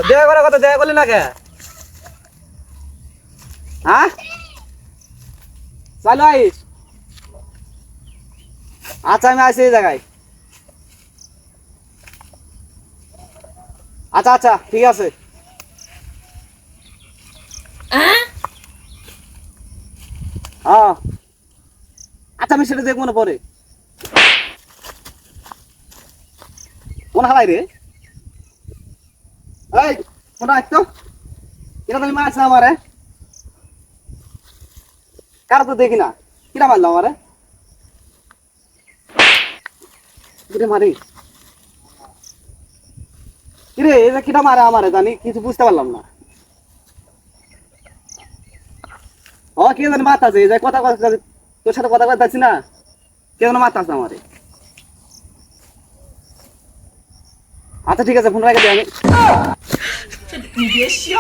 দেখা করার কথা দেখা করলি না কে? হ্যাঁ চালু আইস। আচ্ছা আমি আসি এই জায়গায়। আচ্ছা আচ্ছা ঠিক আছে। হ্যাঁ আচ্ছা আমি সেটা দেখবো না পরে। কোন হালাই রে? এই কোনটা আসতো? এটা তুমি মারছ না আমারে? কার তো দেখি না। কিরা মারলো আমারে? কিরে মারি? কিরে এটা কিটা মারে আমারে জানি কিছু বুঝতে পারলাম না। ও কে জানি মারতাছে এই যে কথা কথা তোর সাথে কথা কইতাছি না। কে যেন মারতাছে আমারে। আচ্ছা ঠিক আছে ফোন রেখে দে আমি।你别笑。